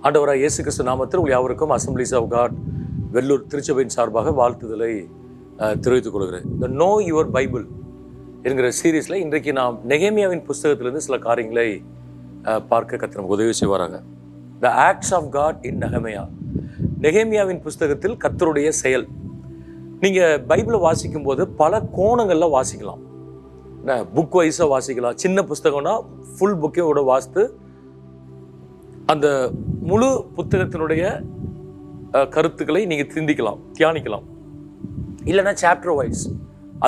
ஆண்டவராக இயேசு கிறிஸ்து நாமத்தில் உங்கள் யாவருக்கும் அசம்பிளிஸ் ஆஃப் காட் வெள்ளூர் திருச்சபையின் சார்பாக வாழ்த்துதலை தெரிவித்துக் கொள்கிறேன். த நோ யுவர் பைபிள் என்கிற சீரீஸில் இன்றைக்கு நாம் நெகேமியாவின் புஸ்தகத்திலிருந்து சில காரியங்களை பார்க்க கர்த்தர் நமக்கு உதவி செய்வாராங்க. த ஆக்ட்ஸ் ஆஃப் காட் இன் நெகேமியா. நெகேமியாவின் புஸ்தகத்தில் கர்த்தருடைய செயல். நீங்கள் பைபிளை வாசிக்கும் போது பல கோணங்களில் வாசிக்கலாம். புக் வைஸாக வாசிக்கலாம். சின்ன புஸ்தகம்னா ஃபுல் புக்கையோட வாசித்து அந்த முழு புத்தகத்தினுடைய கருத்துக்களை நீங்கள் சிந்திக்கலாம், தியானிக்கலாம். இல்லைன்னா சாப்டர் வைஸ்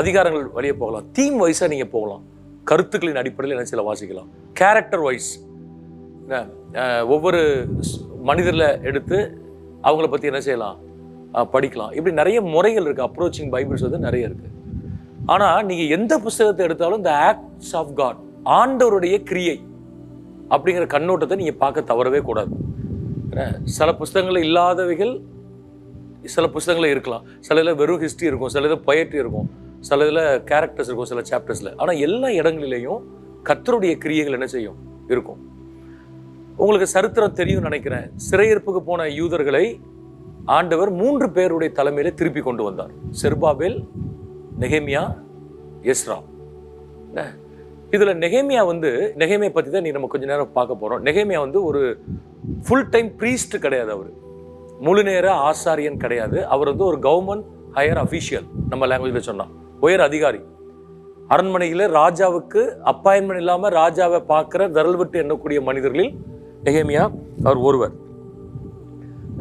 அதிகாரங்கள் வழியே போகலாம். தீம் வைஸாக நீங்கள் போகலாம். கருத்துக்களின் அடிப்படையில் என்ன சில வாசிக்கலாம். கேரக்டர் வைஸ் ஒவ்வொரு மனிதரில் எடுத்து அவங்கள பற்றி என்ன செய்யலாம், படிக்கலாம். இப்படி நிறைய முறைகள் இருக்குது. அப்ரோச்சிங் பைபிள்ஸ் வந்து நிறைய இருக்குது. ஆனால் நீங்கள் எந்த புஸ்தகத்தை எடுத்தாலும் இந்த ஆக்ட்ஸ் ஆஃப் காட், ஆண்டவருடைய கிரியை அப்படிங்கிற கண்ணோட்டத்தை நீங்கள் பார்க்க தவறவே கூடாது. சில புஸ்தகங்கள் இல்லாதவைகள் சில புஸ்தகங்கள் இருக்கலாம். சில இதில் வெறும் ஹிஸ்ட்ரி இருக்கும், சில இதில் பொயட்ரி இருக்கும், சில இதில் கேரக்டர்ஸ் இருக்கும், சில சாப்டர்ஸில். ஆனால் எல்லா இடங்களிலேயும் கர்த்தருடைய கிரியைகள் என்ன செய்யும், இருக்கும். உங்களுக்கு சரித்திரம் தெரியும் நினைக்கிறேன். சிறையிருப்புக்கு போன யூதர்களை ஆண்டவர் 3 பேருடைய தலைமையில திருப்பி கொண்டு வந்தார். செருபாபேல், நெகேமியா, எஸ்ரா. இதில் நெகேமியா பற்றி தான் நம்ம கொஞ்ச நேரம் பார்க்க போகிறோம். நெகேமியா ஒரு ஃபுல் டைம் ப்ரீஸ்ட் கிடையாது. அவர் முழு நேர ஆசாரியன் கிடையாது. அவர் ஒரு கவர்மெண்ட் ஹையர் அஃபீஷியல், நம்ம லாங்குவேஜில் சொன்னால் உயர் அதிகாரி. அரண்மனையில் ராஜாவுக்கு அப்பாயின்மெண்ட் இல்லாமல் ராஜாவை பார்க்குற விரல் விட்டு எண்ணக்கூடிய மனிதர்களில் நெகேமியா அவர் ஒருவர்.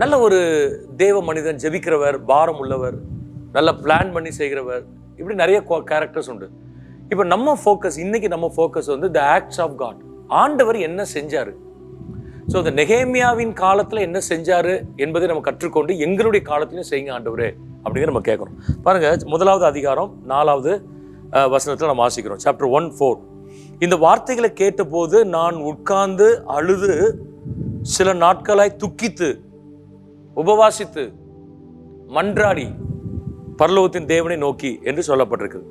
நல்ல ஒரு தேவ மனிதன், ஜெபிக்கிறவர், பாரம் உள்ளவர், நல்ல பிளான் பண்ணி செய்கிறவர். இப்படி நிறைய கேரக்டர்ஸ் உண்டு. இப்போ இன்னைக்கு நம்ம focus the acts of God. ஆண்டவர் என்ன செஞ்சாரு. ஸோ இந்த நெகேமியாவின் காலத்தில் என்ன செஞ்சாரு என்பதை நம்ம கற்றுக்கொண்டு எங்களுடைய காலத்திலையும் செய்யுங்க ஆண்டவரே அப்படிங்கிற நம்ம கேட்குறோம். பாருங்க, 1வது அதிகாரம் 4வது வசனத்தில் நம்ம வாசிக்கிறோம். சாப்டர் 1:4. இந்த வார்த்தைகளை கேட்டபோது நான் உட்கார்ந்து அழுது சில நாட்களாய் துக்கித்து உபவாசித்து மன்றாடி பரலோகத்தின் தேவனை நோக்கி என்று சொல்லப்பட்டிருக்கு.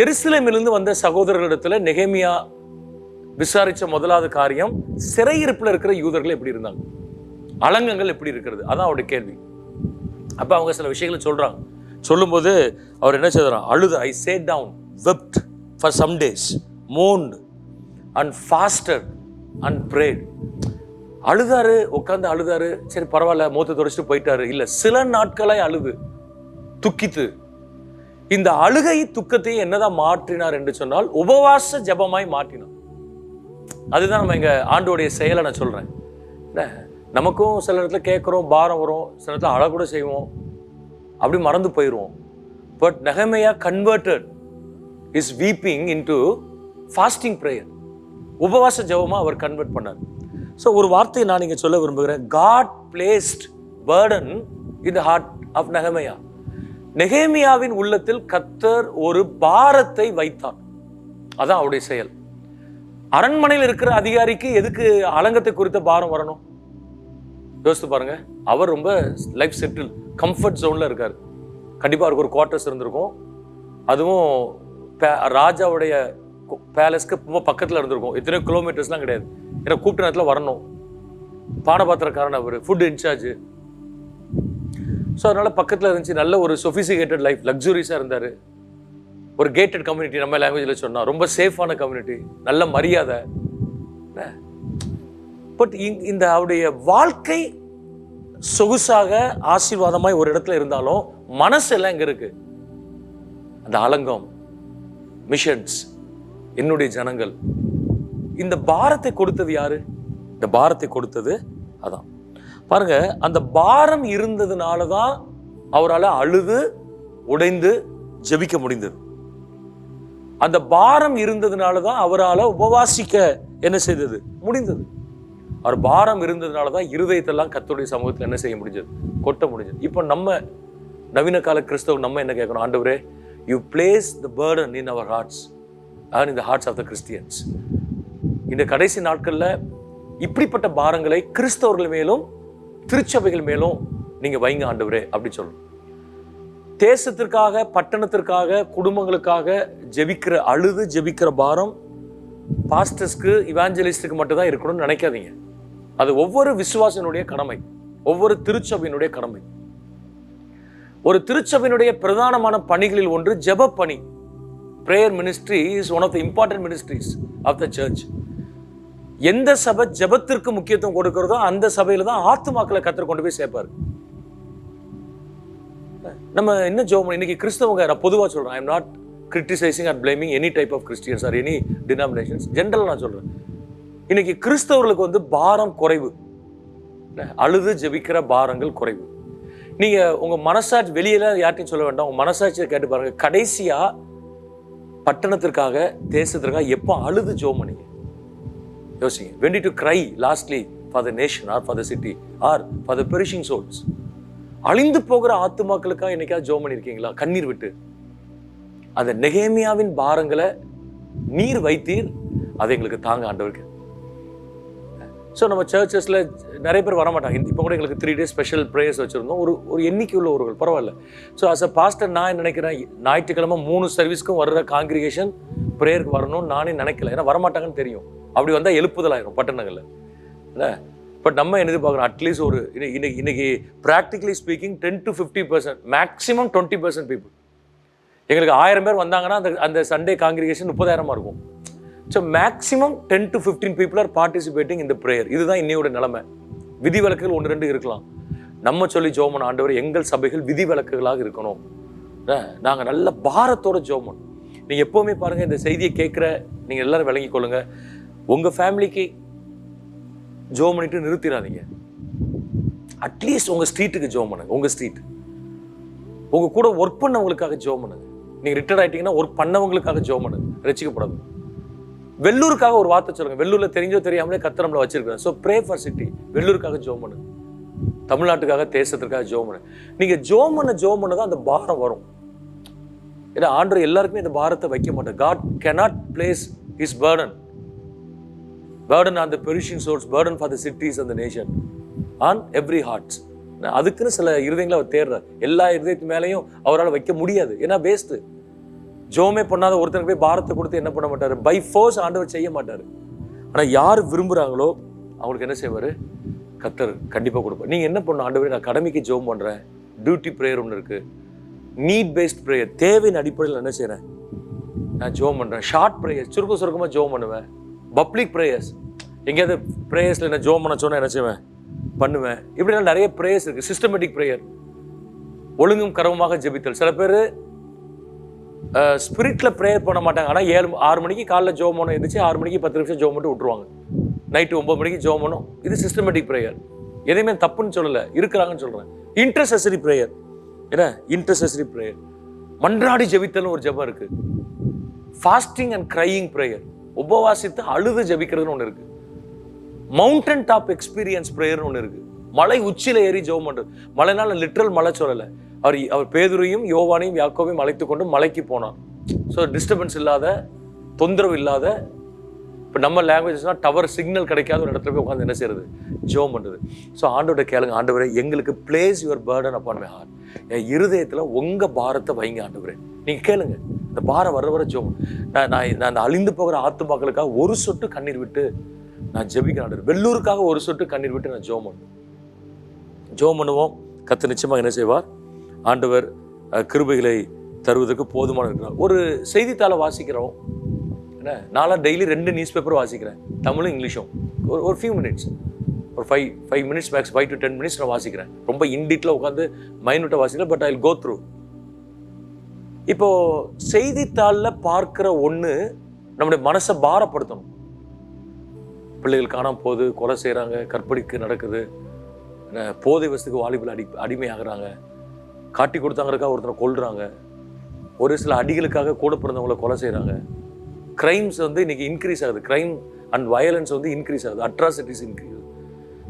எருசலேமிலிருந்து வந்த சகோதரர்களிடத்துல நெகேமியா விசாரிச்ச முதலாவது காரியம், சிறையிருப்பில் இருக்கிற யூதர்கள் எப்படி இருந்தாங்க, அலங்கங்கள் எப்படி இருக்கிறது, அதான் அவருடைய கேள்வி. அப்ப அவங்க சில விஷயங்களை சொல்றாங்க. சொல்லும்போது அவர் என்ன செய்யறார், அழுது, I sat down, wept for some days, mourned and fasted and prayed. அழுதாரு, உட்காந்து அழுதாரு. சரி பரவாயில்ல, மூத்த தொடச்சிட்டு போயிட்டாரு. இல்ல, சில நாட்களாய் அழுது துக்கித்து. இந்த அழுகை துக்கத்தை என்னதான் மாற்றினார் என்று சொன்னால் உபவாச ஜபமாய் மாற்றினார். அதுதான் நம்ம எங்க ஆண்டோடைய செயலை நான் சொல்றேன். நமக்கும் சில இடத்துல கேட்கிறோம், பாரம் வரும், சில இடத்துல அழ கூட செய்வோம், அப்படி மறந்து போயிடுவோம். பட் நெகேமியா converted is weeping into fasting prayer. உபவாச ஜபமா அவர் கன்வெர்ட் பண்ணார். ஸோ ஒரு வார்த்தையை நான் இங்கே சொல்ல விரும்புகிறேன். God placed burden in the heart of நெகேமியா. நெகேமியாவின் உள்ளத்தில் கர்த்தர் ஒரு பாரத்தை வைத்தார். அதான் அவருடைய செயல். அரண்மனையில் இருக்கிற அதிகாரிக்கு எதுக்கு அலங்கத்தை குறித்த பாரம் வரணும்? யோசித்து பாருங்க. அவர் ரொம்ப லைஃப் செட்டில், கம்ஃபர்ட் ஜோன்ல இருக்காரு. கண்டிப்பா அவருக்கு ஒரு குவார்டர்ஸ் இருந்திருக்கும். அதுவும் ராஜாவுடைய பேலஸ்க்கு ரொம்ப பக்கத்தில் இருந்திருக்கும். எத்தனையோ கிலோமீட்டர்ஸ்லாம் கிடையாது. ஏன்னா கூப்பிட்ட நேரத்தில் வரணும். பானபாத்திரக்காரன் அவர், ஃபுட் இன்சார்ஜ். ஸோ அதனால பக்கத்தில் இருந்துச்சு. நல்ல ஒரு சொஃபிசிகேட்டட் லைஃப், லக்ஸுரியஸாக இருந்தார். ஒரு கேட்டட் கம்யூனிட்டி, நம்ம லாங்குவேஜில் சொன்னால் ரொம்ப சேஃபான கம்யூனிட்டி, நல்ல மரியாதை. பட் இந்த அவருடைய வாழ்க்கை சொகுசாக ஆசீர்வாதமாய் ஒரு இடத்துல இருந்தாலும் மனசு எல்லாம் எங்க இருக்கு? அந்த அலங்கம், மிஷன்ஸ், என்னுடைய ஜனங்கள். இந்த பாரத்தை கொடுத்தது யாரு? இந்த பாரத்தை கொடுத்தது அதான். பாருங்க, அந்த பாரம் இருந்ததுனால தான் அவரால் அழுது உடைந்து ஜெபிக்க முடிந்தது. அந்த பாரம் இருந்ததுனால தான் அவரால் உபவாசிக்க என்ன செய்தது முடிந்தது. அவர் பாரம் இருந்ததுனால தான் இருதயத்தெல்லாம் கர்த்தருடைய சமூகத்தில் என்ன செய்ய முடிஞ்சது, கொட்ட முடிஞ்சது. இப்போ நம்ம நவீன கால கிறிஸ்தவ நம்ம என்ன கேட்கணும்? ஆண்டவரே, you place the burden in our hearts and in the hearts of the Christians. இந்த கடைசி நாட்களில் இப்படிப்பட்ட பாரங்களை கிறிஸ்தவர்கள் மேலும் திருச்சபைகள் மேலும் நீங்க வைங்க ஆண்டவரே அப்படி சொல்லணும். தேசத்திற்காக, பட்டணத்திற்காக, குடும்பங்களுக்காக ஜெபிக்கிற பாரம் பாஸ்டர்ஸ்க்கு, இவாஞ்சலிஸ்டுக்கு மட்டும் தான் இருக்கணும்னு நினைக்காதீங்க. அது ஒவ்வொரு விசுவாசனுடைய கடமை, ஒவ்வொரு திருச்சபையினுடைய கடமை. ஒரு திருச்சபையினுடைய பிரதானமான பணிகளில் ஒன்று ஜெப பணி. Prayer ministry is one of the important ministries of the church. எந்த சபை ஜெபத்திற்கு முக்கியத்துவம் கொடுக்கிறதோ அந்த சபையில தான் ஆத்துமாக்களை கர்த்தர் கொண்டு போய் சேர்ப்பாரு. நம்ம என்ன ஜெபம் இன்னைக்கு கிறிஸ்தவங்க, நான் பொதுவாக சொல்றேன், I am not criticising or blaming any type of Christians or any denominations. ஜென்ரலாக நான் சொல்றேன், இன்னைக்கு கிறிஸ்தவர்களுக்கு வந்து பாரம் குறைவு, அழுது ஜெபிக்கிற பாரங்கள் குறைவு. நீங்க உங்க மனசாட்சி வெளியில யார்ட்டையும் சொல்ல வேண்டாம், உங்க மனசாட்சியை கேட்டு பாருங்க. கடைசியா பட்டணத்திற்காக, தேசத்திற்காக எப்போ அழுது ஜெபம் பண்ணீங்க? யோசிங்க. When did you cry lastly for the nation or for the city or for the perishing souls? அழிந்து போகிற ஆத்துமாக்களுக்காக என்னைக்காவது ஜெபம் பண்ணிருக்கீங்களா? கண்ணீர் விட்டு. அந்த நெகேமியாவின் பாரங்களை நீர் வைத்தீர், அதை எங்களுக்கு தாங்க ஆண்டவருக்கு. ஸோ நம்ம சர்ச்சஸில் நிறைய பேர் வரமாட்டாங்க. இப்போ கூட எங்களுக்கு 3 days ஸ்பெஷல் ப்ரேயர்ஸ் வச்சுருந்தோம். ஒரு எண்ணிக்கை உள்ளவர்கள் பரவாயில்ல. ஸோ அஸ் அ பாஸ்டர் நான் என்ன நினைக்கிறேன், ஞாயிற்றுக்கிழமை 3 சர்வீஸ்க்கும் வர்ற காங்கிரிகேஷன் ப்ரேயருக்கு வரணும்னு நானே நினைக்கல. ஏன்னா வரமாட்டாங்கன்னு தெரியும். அப்படி வந்தால் எழுப்புதல் ஆயிரும் பட்டணங்களில். இல்லை, பட் நம்ம என்ன எதிர்பார்க்குறோம், அட்லீஸ்ட் ஒரு இன்னைக்கு practically speaking 10 to 50%, maximum 20% people. எங்களுக்கு 1000 பேர் வந்தாங்கன்னா அந்த சண்டே காங்கிரிகேஷன் 30,000 இருக்கும். So maximum 10 to 15 people R participating இந்த ப்ரேயர். இதுதான் இன்னையோட நிலைமை. விதிவிலக்குகள் 1-2 இருக்கலாம். நம்ம சொல்லி ஜெபம் பண்ண, ஆண்டவர் எங்கள் சபைகள் விதிவிலக்குகளாக இருக்கணும், நாங்கள் நல்ல பாரத்தோட ஜெபம் பண்ணணும். நீங்கள் எப்போவுமே பாருங்கள், இந்த செய்தியை கேட்குற நீங்கள் எல்லாரும் விளங்கிக் கொள்ளுங்க. உங்கள் ஃபேமிலிக்கு ஜெபம் பண்ணிட்டு நிறுத்திடாதீங்க. அட்லீஸ்ட் உங்கள் ஸ்ட்ரீட்டுக்கு ஜெபம் பண்ணுங்க. உங்கள் ஸ்ட்ரீட், உங்கள் கூட ஒர்க் பண்ணவங்களுக்காக ஜெபம் பண்ணுங்க. நீங்கள் ரிட்டையர்ட் ஆகிட்டீங்கன்னா ஒர்க் பண்ணவங்களுக்காக ஜெபம் பண்ணுங்க. ரசிக்கப்படாது. வெள்ளூருக்காக ஒரு வார்த்தை சொல்லுங்க. வெள்ளூர்ல தெரிஞ்சோ தெரியாமலே கர்த்தர் நம்மளை வச்சிருக்காரு. So pray for city. வெள்ளூருக்காக ஜெபம் பண்ணுங்க. தமிழ்நாட்டுக்காக, தேசத்திற்காக ஜெபம் பண்ணுங்க. நீங்க ஜெபம் பண்ணதான் அந்த பாரம் வரும். ஏன்னா ஆண்டவர் எல்லாருக்குமே இந்த பாரத்தை வைக்க மாட்டார். God cannot place his burden on the perishing souls, burden for the cities and the nation, on every heart. அதுக்குன்னு சில இருதயங்களை அவர் தேடுறார். எல்லா இருதயத்து மேலேயும் அவரால் வைக்க முடியாது. ஏன்னா வேஸ்ட். ஜோமே பண்ணாத ஒருத்தனுக்கு போய் பாரத்தை கொடுத்து என்ன பண்ண மாட்டாரு? பை ஃபோர்ஸ் ஆண்டவர் செய்ய மாட்டாரு. ஆனால் யார் விரும்புகிறாங்களோ அவங்களுக்கு என்ன செய்வார்? கர்த்தர் கண்டிப்பாக கொடுப்பார். நீங்கள் என்ன பண்ணணும்? ஆண்டவரே, நான் கடமைக்கு ஜெபம் பண்ணுறேன். டியூட்டி ப்ரேயர் ஒன்று இருக்குது. நீட் பேஸ்ட் ப்ரேயர், தேவையின் அடிப்படையில் என்ன செய்கிறேன்? நான் ஜெபம் பண்ணுறேன். ஷார்ட் ப்ரேயர்ஸ், சுருக்கமாக ஜெபம் பண்ணுவேன். பப்ளிக் ப்ரேயர்ஸ், எங்கேயாவது ப்ரேயர்ஸில் என்ன ஜெபம் பண்ண சொன்னால் என்ன செய்வேன்? பண்ணுவேன். இப்படிலாம் நிறைய ப்ரேயர்ஸ் இருக்குது. சிஸ்டமேட்டிக் ப்ரேயர், ஒழுங்கும் கரவுமாக ஜெபித்தல். சில பேர் ஸ்பிரிட்ல ப்ரேயர் பண்ண மாட்டாங்க. ஆனால் 6 மணிக்கு காலைல ஜெபம் பண்ணணும், எந்திரிச்சு 6 மணிக்கு 10 நிமிஷம் ஜெபம் பண்ணிட்டு விட்டுருவாங்க. நைட்டு 9 மணிக்கு ஜெபம் பண்ணணும். இது சிஸ்டமேட்டிக் ப்ரேயர். எதையுமே தப்புன்னு சொல்லலை, இருக்கிறாங்கன்னு சொல்கிறேன். இன்டர்செசரி ப்ரேயர், என்ன இன்டர்செசரி ப்ரேயர், மன்றாடி ஜெபித்தல்னு ஒரு ஜெபம் இருக்குது. ஃபாஸ்டிங் அண்ட் க்ரையிங் ப்ரேயர், உபவாசித்து அழுது ஜெபிக்கிறதுன்னு ஒன்று இருக்குது. மவுண்டன் டாப் எக்ஸ்பீரியன்ஸ் ப்ரேயர்னு ஒன்று இருக்குது. மலை உச்சியில் ஏறி ஜெபம் பண்ணுறது. மலைனால லிட்ரல் மலை சொல்லலை. அவர் பேதுரையும் யோவானையும் யாக்கோவையும் அழைத்து கொண்டு மலைக்கு போனார். ஸோ டிஸ்டர்பன்ஸ் இல்லாத, தொந்தரவு இல்லாத, இப்போ நம்ம லாங்குவேஜஸ்னால் டவர் சிக்னல் கிடைக்காத ஒரு இடத்துல போய் உட்காந்து என்ன செய்யறது? ஜெபம் பண்ணுறது. ஸோ ஆண்டவர்கிட்ட கேளுங்க, ஆண்டவரே எங்களுக்கு place your burden upon my heart. என் இருதயத்தில் உங்கள் பாரத்தை வைங்க ஆண்டவரே. நீங்கள் கேளுங்க. இந்த பாரம் வர ஜெபம். நான் அந்த அழிந்து போகிற ஆத்துமாக்களுக்காக ஒரு சொட்டு கண்ணீர் விட்டு நான் ஜெபிக்கிறேன் ஆண்டவர். வெள்ளூருக்காக ஒரு சொட்டு கண்ணீர் விட்டு நான் ஜெபம் பண்ணுவோம். கர்த்தர் நிச்சயமாக என்ன செய்வார்? ஆண்டவர் கிருபைகளை தருவதற்கு போதுமான இருக்கிறார். ஒரு செய்தித்தாளை வாசிக்கிறோம், என்ன நான்லாம் டெய்லி 2 நியூஸ் பேப்பர் வாசிக்கிறேன், தமிழும் இங்கிலீஷும். ஒரு ஃபியூ மினிட்ஸ், ஒரு 5 minutes மேக்ஸ், 5 to 10 minutes நான் வாசிக்கிறேன். ரொம்ப இன்டீட்டில் உட்காந்து மைனூட்டாக வாசிக்கிறேன். But I will go through. இப்போ செய்தித்தாளில் பார்க்குற ஒன்று நம்முடைய மனசை பாரப்படுத்தணும். பிள்ளைகள் காணாமல் போகுது, கொலை செய்கிறாங்க, கற்பழிக்கு நடக்குது, போதை வசத்துக்கு வாலிபல் அடிமையாகிறாங்க, காட்டி கொடுத்தாங்கிறதுக்காக ஒருத்தனை கொல்றாங்க, ஒரு சில அடிகளுக்காக கூட பிறந்தவங்களை கொலை செய்கிறாங்க. கிரைம்ஸ் வந்து இன்னைக்கு இன்க்ரீஸ் ஆகுது. கிரைம் அண்ட் வயலன்ஸ் வந்து இன்க்ரீஸ் ஆகுது. அட்ராசிட்டிஸ் இன்க்ரீஸ் ஆகுது.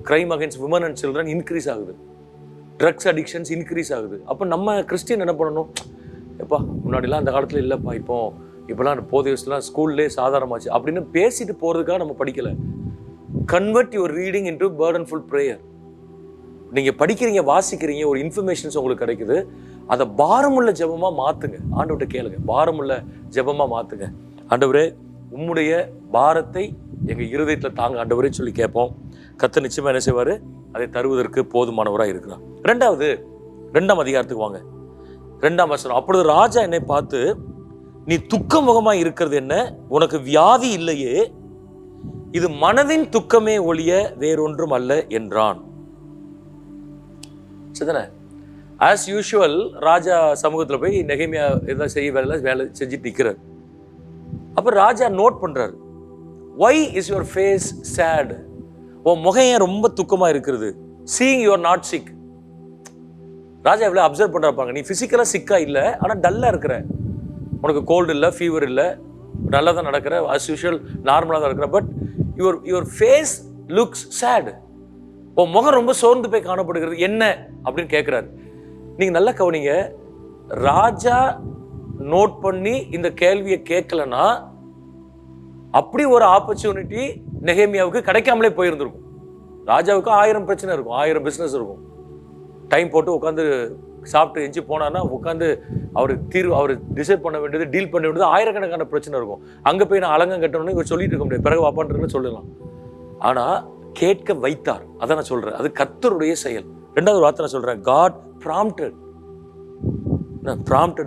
Crime against women and children increase ஆகுது. ட்ரக்ஸ் அடிக்ஷன்ஸ் இன்க்ரீஸ் ஆகுது. அப்போ நம்ம கிறிஸ்டியன் என்ன பண்ணணும்? எப்பா முன்னாடிலாம் அந்த காலத்தில் இல்லைப்பா, இப்போலாம் போதை வசதிலாம் ஸ்கூல்லேயே சாதாரணமாச்சு அப்படின்னு பேசிட்டு போகிறதுக்காக நம்ம படிக்கலை. Convert your reading into burdenful prayer. நீங்கள் படிக்கிறீங்க, வாசிக்கிறீங்க, ஒரு இன்ஃபர்மேஷன்ஸ் உங்களுக்கு கிடைக்குது, அதை பாரமுள்ள ஜெபமாக மாற்றுங்க. ஆண்டவர்கிட்ட கேளுங்க, பாரமுள்ள ஜெபமாக மாற்றுங்க. ஆண்டவரே உம்முடைய பாரத்தை எங்கள் இருதயத்தில் தாங்க ஆண்டவரே சொல்லி கேட்போம். கர்த்தர் நிச்சயமா என்ன செய்வாரு? அதை தருவதற்கு போதுமானவராக இருக்கிறார். ரெண்டாம் அதிகாரத்துக்கு வாங்க. 2ஆம் வசனம். அப்பொழுது ராஜா என்னை பார்த்து, நீ துக்க முகமாய் இருக்கிறது என்ன? உனக்கு வியாதி இல்லையே, இது மனதின் துக்கமே ஒழிய வேறொன்றும் அல்ல என்றான். சரிதானே? ஆஸ் யூஷுவல் ராஜா சமூகத்தில் போய் நெகேமியா ஏதாவது செய்ய வேலை செஞ்சுட்டு நிற்கிறார். அப்போ ராஜா நோட் பண்றாரு, why is your face sad? உன் முகம் ஏன் ரொம்ப துக்கமாக இருக்கிறது? seeing you are not sick. ராஜா எவ்வளோ அப்சர்வ் பண்ணுறாப்பாங்க, நீ ஃபிசிக்கலாக சிக்காக இல்லை, ஆனால் டல்லாக இருக்கிற, உனக்கு கோல்டு இல்லை, ஃபீவர் இல்லை, நல்லா தான் நடக்கிற, as usual நார்மலாக தான் இருக்கிற, but your face looks sad. உன் முகம் ரொம்ப சோர்ந்து போய் காணப்படுகிறது, என்ன அப்படின்னு கேட்குறாரு. நீங்கள் நல்லா கவனிங்க, ராஜா நோட் பண்ணி இந்த கேள்வியை கேட்கலன்னா அப்படி ஒரு ஆப்பர்ச்சுனிட்டி நெகேமியாவுக்கு கிடைக்காமலே போயிருந்திருக்கும். ராஜாவுக்கு 1000 பிரச்சனை இருக்கும், 1000 பிஸ்னஸ் இருக்கும். டைம் போட்டு உட்காந்து சாப்பிட்டு எஞ்சி போனான்னா உட்காந்து அவர் டிசைட் பண்ண வேண்டியது, டீல் பண்ண வேண்டியது, ஆயிரக்கணக்கான பிரச்சனை இருக்கும். அங்கே போய் நான் அலங்கம் கட்டணும்னு இவர் சொல்லிட்டு இருக்க முடியாது, பிறகு வாப்பான்றன்னு சொல்லலாம். ஆனால் கேட்க வைத்தார். அதான் நான் சொல்கிறேன், அது கர்த்தருடைய செயல். 2வது வார்த்தை நான் சொல்கிறேன், God prompted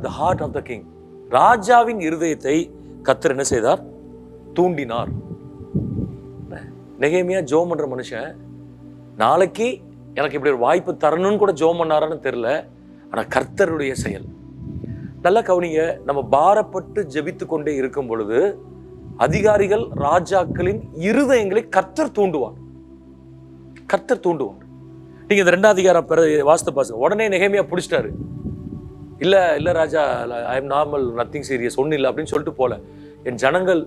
the heart of the king. ராஜாவின் இருதயத்தை கர்த்தர் என்ன செய்தார்? தூண்டினார். நெகேமியா ஜோம் பண்ற மனுஷன், நாளைக்கு எனக்கு இப்படி ஒரு வாய்ப்பு தரணும்னு கூட ஜோம் பண்ணாரான்னு தெரியல. ஆனா கர்த்தருடைய செயல். நல்லா கவனிங்க, நம்ம பாரப்பட்டு ஜெபித்து கொண்டே இருக்கும் பொழுது அதிகாரிகள் ராஜாக்களின் இருதயங்களை கர்த்தர் தூண்டுவார். நீங்க இந்த 2ஆம் அதிகாரம் வாசித்து பாருங்க. உடனே நெகேமியா பிடிச்சிட்டாரு. இல்ல ராஜா, I am normal, nothing serious, ஒன்றும் இல்லை அப்படின்னு சொல்லிட்டு போல. என் ஜனங்கள்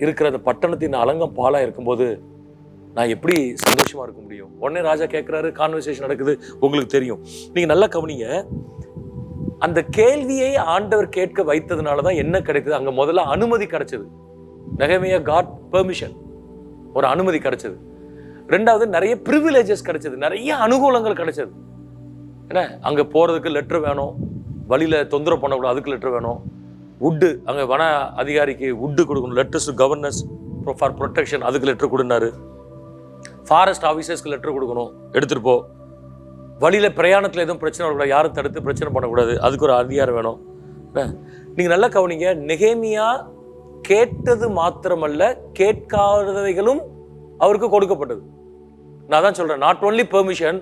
இருக்கிற அந்த பட்டணத்தின் அலங்கம் பாலா இருக்கும்போது நான் எப்படி சந்தோஷமா இருக்க முடியும்? உடனே ராஜா கேட்கிறாரு, கான்வர்சேஷன் நடக்குது, உங்களுக்கு தெரியும். நீங்க நல்லா கவனிங்க, அந்த கேள்வியை ஆண்டவர் கேட்க வைத்ததுனாலதான் என்ன கிடைத்தது? அங்க முதல்ல அனுமதி கிடைச்சது. நெகேமியா காட் பெர்மிஷன், ஒரு அனுமதி கிடைச்சது. 2வது நிறைய பிரிவிலேஜஸ் கிடைச்சது, நிறைய அனுகூலங்கள் கிடைச்சது. என்ன, அங்க போறதுக்கு லெட்டர் வேணும், வழியில தொந்தரவு பண்ணக்கூடாது, அதுக்கு லெட்டர் வேணும். வுட்டு, அங்கே வன அதிகாரிக்கு வுட்டு கொடுக்கணும், letters to governors for protection, அதுக்கு லெட்டர் கொடுனாரு. ஃபாரஸ்ட் ஆஃபீஸர்ஸ்க்கு லெட்டர் கொடுக்கணும், எடுத்துகிட்டு போ. வழியில் பிரயாணத்தில் எதுவும் பிரச்சனை வரக்கூடாது, யாரும் தடுத்து பிரச்சனை பண்ணக்கூடாது, அதுக்கு ஒரு அதிகாரம் வேணும். நீங்கள் நல்லா கவனிங்க, நெகேமியா கேட்டது மாத்திரமல்ல, கேட்காதவைகளும் அவருக்கு கொடுக்கப்பட்டது. நான் தான் சொல்கிறேன், not only permission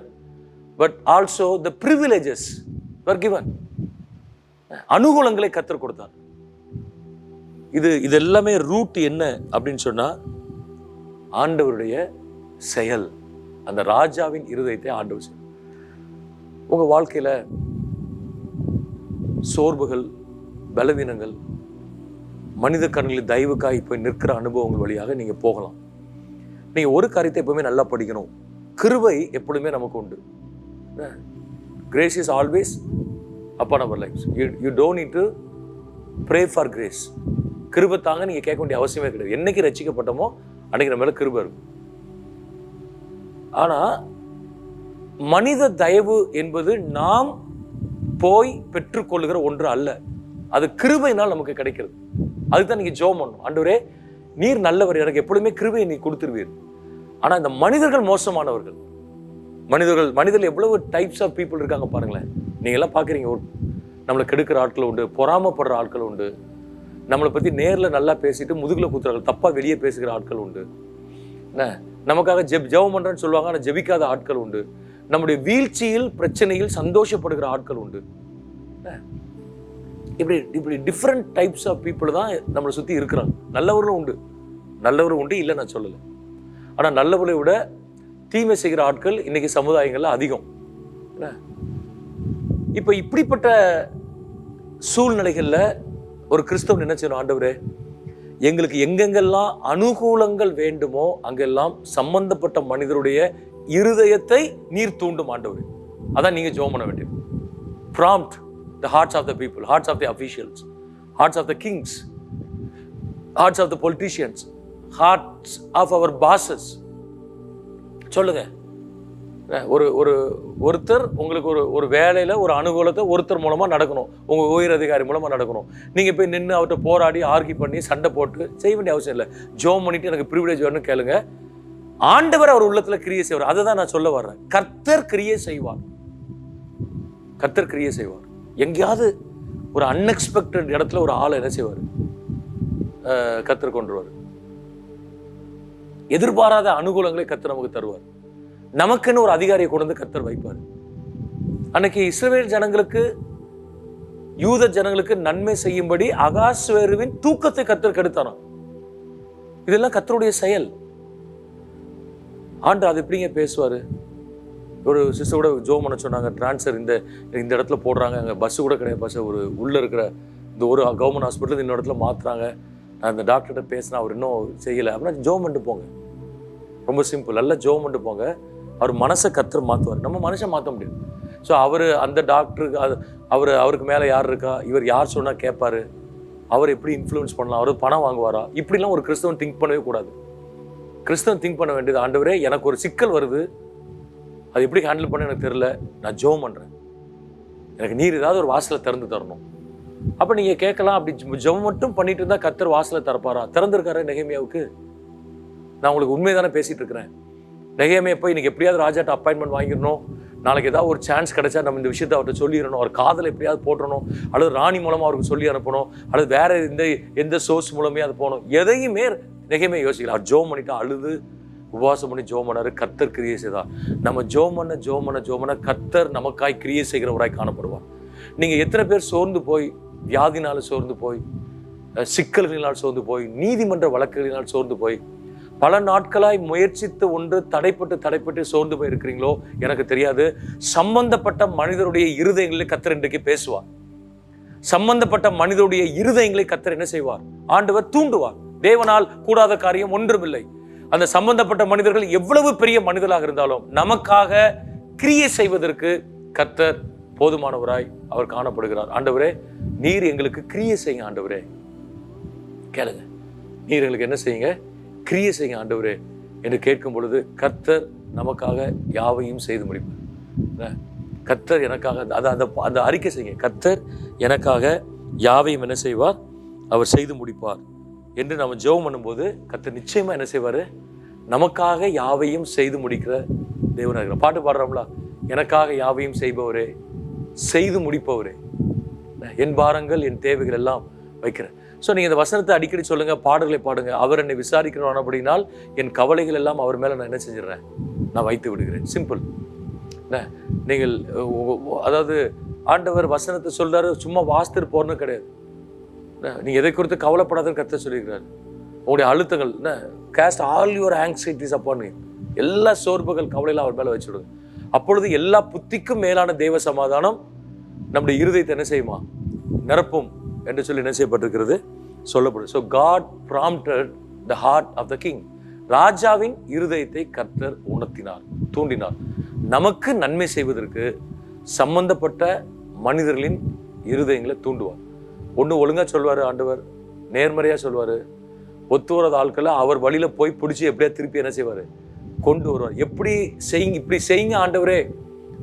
but also the privileges were given. அனுகூலங்களை கர்த்தர் கொடுத்தார். இது எல்லாமே ரூட் என்ன அப்படின்னு சொன்னா, ஆண்டவருடைய செயல். அந்த ராஜாவின் இருதயத்தை ஆண்டவர் செயல். உங்க வாழ்க்கையில சோர்வுகள், பலவீனங்கள், மனித கண்களில் தயவுக்காய் போய் நிற்கிற அனுபவங்கள் வழியாக நீங்க போகலாம். நீங்க ஒரு காரியத்தை எப்பவுமே நல்லா படிக்கணும், கிருபை எப்பொழுதுமே நமக்கு உண்டு. Grace is always upon our lives. You don't need to pray for grace. கிருபை தாங்க நீங்க கேட்க வேண்டிய அவசியமே கிடையாது. என்னைக்கு ரட்சிக்கப்பட்டோமோ அன்னைக்கு நம்ம மேல கிருபை இருக்கும். ஆனா மனித தயவு என்பது நாம் போய் பெற்றுக்கொள்ளுகிற ஒன்று அல்ல, அது கிருபையினால் நமக்கு கிடைக்கிறது. அதுதான் நீங்க ஜெபம் பண்ணணும், ஆண்டவரே நீர் நல்லவர், எனக்கு எப்பொழுதுமே கிருபையை நீ கொடுத்துருவீர். ஆனா இந்த மனிதர்கள் மோசமானவர்கள். மனிதர்கள் எவ்வளவு டைப்ஸ் ஆஃப் பீப்புள் இருக்காங்க பாருங்களேன். நீங்க எல்லாம் பாக்குறீங்க, நம்மளை கெடுக்கிற ஆட்கள் உண்டு, பொறாமப்படுற ஆட்கள் உண்டு, நம்மளை பத்தி நேர்ல நல்லா பேசிட்டு முதுகுல குத்துறாங்க, தப்பா வெளியே பேசுகிற ஆட்கள் உண்டு. என்ன, நமக்காக ஜெபம் பண்றேன்னு சொல்லுவாங்க, ஆனா ஜெபிக்காத ஆட்கள் உண்டு. நம்முடைய வீழ்ச்சியில் பிரச்சனையில் சந்தோஷப்படுகிற ஆட்கள் உண்டு. இப்படி டிஃப்ரெண்ட் டைப்ஸ் ஆஃப் பீப்புள் தான் நம்மளை சுத்தி இருக்கிறாங்க. நல்லவரும் உண்டு, இல்லை நான் சொல்லலை. ஆனா நல்லவர்களை விட தீமை செய்கிற ஆட்கள் இன்னைக்கு சமுதாயங்கள்ல அதிகம். இப்ப இப்படிப்பட்ட சூழ்நிலைகள்ல ஒரு கிறிஸ்தவன் என்ன செய்யணும்? ஆண்டவரே, எங்களுக்கு எங்கெங்கெல்லாம் அனுகூலங்கள் வேண்டுமோ அங்கெல்லாம் சம்பந்தப்பட்ட மனிதருடைய இருதயத்தை நீர் தூண்டும் ஆண்டவரே. அதான் நீங்க ஜெபம் பண்ண வேண்டியது. prompt the hearts of the people, hearts of the officials, hearts of the kings, hearts of the politicians, hearts of our bosses. சொல்லுங்க, ஒருத்தர் உங்களுக்கு ஒரு வேலையில ஒரு அனுகூலத்தை ஒருத்தர் மூலமா நடக்கணும், உங்க உயர் அதிகாரி மூலமா நடக்கணும். நீங்க போய் நின்று அவர்கிட்ட போராடி ஆர்கி பண்ணி சண்டை போட்டு செய்ய வேண்டிய அவசியம் இல்லை. ஜெபம் பண்ணிட்டு எனக்கு ப்ரிவிலேஜ் வேணும்னு கேளுங்க. ஆண்டவர் அவர் உள்ளத்துல கிரியை செய்வார். அதை தான் நான் சொல்ல வர்றேன். கர்த்தர் கிரியை செய்வார். கர்த்தர் கிரியை செய்வார். எங்கேயாவது ஒரு அன்எக்ஸ்பெக்டட் இடத்துல ஒரு ஆளை என்ன செய்வார்? கர்த்தர் கொண்டுருவார். எதிர்பாராத அனுகூலங்களை கர்த்தர் நமக்கு தருவார். நமக்குன்னு ஒரு அதிகாரியை கொண்டு வந்து கர்த்தர் வைப்பார். அன்னைக்கு இஸ்ரவேல் ஜனங்களுக்கு, யூத ஜனங்களுக்கு நன்மை செய்யும்படி அகாஸ்வேருவின் தூக்கத்தை கர்த்தர் கெடுத்தாராம். இதெல்லாம் கர்த்தருடைய செயல். ஆண்டு அது எப்படிங்க பேசுவாரு? ஒரு சிஸ்டர் கூட ஜோம் பண்ண சொன்னாங்க, டிரான்ஸ்ஃபர் இந்த இடத்துல போடுறாங்க, அங்கே பஸ்ஸு கூட கிடையாது, பஸ்ஸை ஒரு உள்ளே இருக்கிற இந்த ஒரு கவர்மெண்ட் ஹாஸ்பிட்டல் இன்னொரு இடத்துல மாற்றுறாங்க, நான் இந்த டாக்டர்கிட்ட பேசினா அவர் இன்னும் செய்யலை அப்படின்னா ஜோம் பண்ணிட்டு போங்க. ரொம்ப சிம்பிள். நல்லா ஜோம் பண்ணிட்டு போங்க. அவர் மனசை கர்த்தர் மாற்றுவார். நம்ம மனுஷன் மாற்ற முடியும். ஸோ அவர் அந்த டாக்டருக்கு அவருக்கு மேலே யார் இருக்கா, இவர் யார் சொன்னால் கேட்பாரு, அவர் எப்படி இன்ஃப்ளூயன்ஸ் பண்ணலாம், அவர் பணம் வாங்குவாரா, இப்படிலாம் ஒரு கிறிஸ்தவன் திங்க் பண்ணவே கூடாது. கிறிஸ்தவன் திங்க் பண்ண வேண்டியது, ஆண்டவரே எனக்கு ஒரு சிக்கல் வருது, அது எப்படி ஹேண்டில் பண்ண எனக்கு தெரியல, நான் ஜெபம் பண்ணுறேன், எனக்கு நீர் ஏதாவது ஒரு வாசலை திறந்து தரணும். அப்போ நீங்கள் கேட்கலாம், அப்படி ஜெபம் மட்டும் பண்ணிட்டு இருந்தால் கர்த்தர் வாசலை திறப்பாரா? திறந்துருக்காரு நெகேமியாவுக்கு. நான் உங்களுக்கு உண்மைதானே பேசிட்டு இருக்கிறேன். நெகேமியா போய் இன்னைக்கு எப்படியாவது ராஜாட்ட அப்பாயின்மெண்ட் வாங்கிடணும், நாளைக்கு ஏதாவது ஒரு சான்ஸ் கிடைச்சா நம்ம இந்த விஷயத்தை அவர்கிட்ட சொல்லிடணும், அவர் காதலை எப்படியாவது போட்டுறணும், அல்லது ராணி மூலமாக அவருக்கு சொல்லி அனுப்பணும், அல்லது வேற எந்த சோர்ஸ் மூலமே அது போகணும். எதையுமே நெகேமியா யோசிக்கல. அவர் ஜெபம் பண்ணிட்டு அழுது உபவாசம் பண்ணி ஜெபம் பண்ணாரு. கர்த்தர் கிரியை செய்தார். நம்ம ஜெபம் பண்ண கர்த்தர் நமக்காய் கிரியை செய்கிறவராய் காணப்படுவார். நீங்க எத்தனை பேர் சோர்ந்து போய், வியாதினால சோர்ந்து போய், சிக்கல்களினால் சோர்ந்து போய், நீதிமன்ற வழக்குகளினால் சோர்ந்து போய், பல நாட்களாய் முயற்சித்து ஒன்று தடைப்பட்டு சோர்ந்து போய் இருக்கிறீங்களோ எனக்கு தெரியாது. சம்பந்தப்பட்ட மனிதருடைய இருதயங்களை கர்த்தர் இன்றைக்கு பேசுவார். சம்பந்தப்பட்ட மனிதருடைய இருதயங்களை கர்த்தர் என்ன செய்வார்? ஆண்டவர் தூண்டுவார். தேவனால் கூடாத காரியம் ஒன்றுமில்லை. அந்த சம்பந்தப்பட்ட மனிதர்கள் எவ்வளவு பெரிய மனிதர்களாக இருந்தாலும் நமக்காக கிரியை செய்வதற்கு கர்த்தர் போதுமானவராய் அவர் காணப்படுகிறார். ஆண்டவரே நீர் எங்களுக்கு கிரியை செய்யுங்க. ஆண்டவரே கேளுங்க, நீர் எங்களுக்கு என்ன செய்யுங்க? கிரியை செய்யுங்க ஆண்டவரே என்று கேட்கும் பொழுது கர்த்தர் நமக்காக யாவையும் செய்து முடிப்பார். கர்த்தர் எனக்காக அந்த அறிக்கை செய்யுங்க, கர்த்தர் எனக்காக யாவையும் என்ன செய்வார்? அவர் செய்து முடிப்பார் என்று நம்ம ஜெபம் பண்ணும்போது கர்த்தர் நிச்சயமா என்ன செய்வாரு? நமக்காக யாவையும் செய்து முடிக்கிற தேவனாக இருக்கிறார். பாட்டு பாடுறோம்ல, எனக்காக யாவையும் செய்பவரே, செய்து முடிப்பவரே, என் பாரங்கள் என் தேவைகள் எல்லாம் வைக்கிறேன். ஸோ நீங்கள் இந்த வசனத்தை அடிக்கடி சொல்லுங்க, பாடல்களை பாடுங்க. அவர் என்னை விசாரிக்கணும் அப்படின்னால் என் கவலைகள் எல்லாம் அவர் மேலே நான் என்ன செஞ்சிடறேன்? நான் வைத்து விடுகிறேன். சிம்பிள். நீங்கள் அதாவது ஆண்டவர் வசனத்தை சொல்றாரு, சும்மா வாசித்துட்டு போறணும் கிடையாது. நீங்கள் எதை குறித்து கவலைப்படாதுன்னு கர்த்தர் சொல்லியிருக்கிறாரு. உங்களுடைய அழுத்தங்கள் caste all your anxieties upon, எல்லா சோர்வுகள் கவலையெல்லாம் அவர் மேலே வச்சுடுங்க. அப்பொழுது எல்லா புத்திக்கும் மேலான தேவ சமாதானம் நம்முடைய இருதயத்தை என்ன செய்யுமா? நிரப்பும் என்று சொல்லி என்ன செய்யப்பட்டிருக்கிறது? சொல்லப்படுது. So God prompted the heart of the king. ராஜாவின் இருதயத்தை கர்த்தர் உணர்த்தினார், தூண்டினார். நமக்கு நன்மை செய்வதற்கு சம்பந்தப்பட்ட மனிதர்களின் இருதயங்களை தூண்டுவார். ஒன்று ஒழுங்கா சொல்வாரு ஆண்டவர், நேர்மறையா சொல்வாரு. ஒத்து வராத ஆட்களை அவர் வழியில போய் பிடிச்சி எப்படியா திருப்பி என்ன செய்வாரு? கொண்டு வருவார். எப்படி செய்யுங்க, இப்படி செய்யுங்க ஆண்டவரே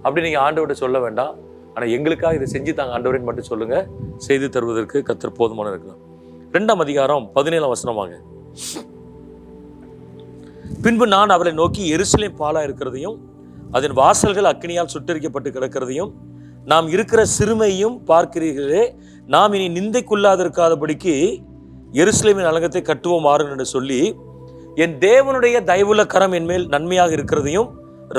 அப்படி நீங்க ஆண்டவர்கிட்ட சொல்ல வேண்டாம். ஆனா எங்களுக்காக இதை செஞ்சு தாங்க ஆண்டவரேன்னு மட்டும் சொல்லுங்க. செய்து தருவதற்கு கர்த்தர் போதுமான இருக்கிறார். 2ஆம் அதிகாரம் 17ஆம் வசனம் வாங்க. பின்பு நான் அவளை நோக்கி, எருசலேம் பாலா இருக்கிறதையும் அதன் வாசல்கள் அக்கினியால் சுட்டரிக்கப்பட்டு கிடக்கிறதையும் நாம் இருக்கிற சிறுமையும் பார்க்கிறீர்களே, நாம் இனி நிந்தைக்குள்ளாதிருக்காதபடிக்கு எருசலேமின் அலங்கத்தை கட்டுவோம் ஆறும் என்று சொல்லி, என் தேவனுடைய தயவுள்ள கரம் என்மேல் நன்மையாக இருக்கிறதையும்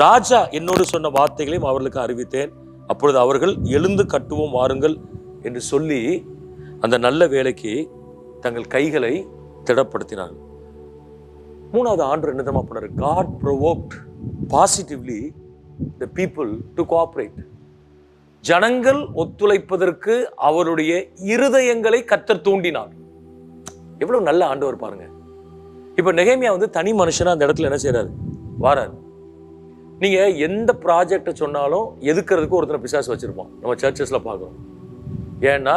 ராஜா என்னோடு சொன்ன வார்த்தைகளையும் அவர்களுக்கு அறிவித்தேன். அப்பொழுது அவர்கள் எழுந்து கட்டுவோம் வாருங்கள் என்று சொல்லி அந்த நல்ல வேலைக்கு தங்கள் கைகளை திடப்படுத்தினார்கள். 3வது ஆண்டு என்ன தெரியுமா பண்ணாரு? God provoked positively the people to cooperate. ஜனங்கள் ஒத்துழைப்பதற்கு அவருடைய இருதயங்களை கர்த்தர் தூண்டினார். எவ்வளவு நல்ல ஆண்டவர் பாருங்க. இப்ப நெகேமியா தனி மனுஷனா அந்த இடத்துல என்ன செய்யறாரு? வாராரு. நீங்க எந்த ப்ராஜெக்டை சொன்னாலும் எதுக்கிறதுக்கு ஒருத்தனை பிசாசு வச்சிருப்போம். நம்ம சர்ச்சஸ்ல பார்க்குறோம். ஏன்னா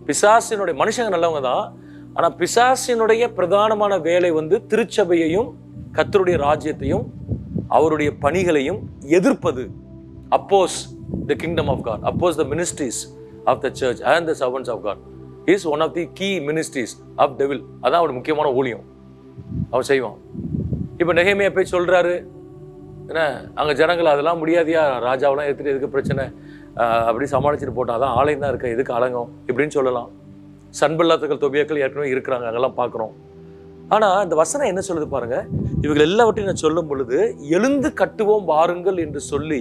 பிசாசினுடைய, மனுஷங்க நல்லவங்க தான், ஆனா பிசாசினுடைய பிரதானமான வேலை திருச்சபையையும் கர்த்தருடைய ராஜ்யத்தையும் அவருடைய பணிகளையும் எதிர்ப்பது. அப்போஸ் the kingdom of God, oppose the ministries of the church and the servants of God is one of the key ministries of devil. அதான் அவருடைய முக்கியமான ஊழியம். அவன் செய்வான். இப்போ நெகேமியா போய் சொல்றாரு, என்ன அங்கே ஜனங்கள் அதெல்லாம் முடியாதியா, ராஜாவெல்லாம் எடுத்துட்டு எதுக்கு பிரச்சனை, அப்படி சமாளிச்சுட்டு போட்டால் தான் ஆலயம் தான் இருக்க, எதுக்கு அலங்கம் இப்படின்னு சொல்லலாம். சன்பல்லாத்துக்கள் தொபியாக்கள் ஏற்கனவே இருக்கிறாங்க, அங்கெல்லாம் பார்க்குறோம். ஆனால் இந்த வசனம் என்ன சொல்லுது பாருங்க, இவர்கள் எல்லாவற்றையும் நான் சொல்லும் பொழுது எழுந்து கட்டுவோம் வாருங்கள் என்று சொல்லி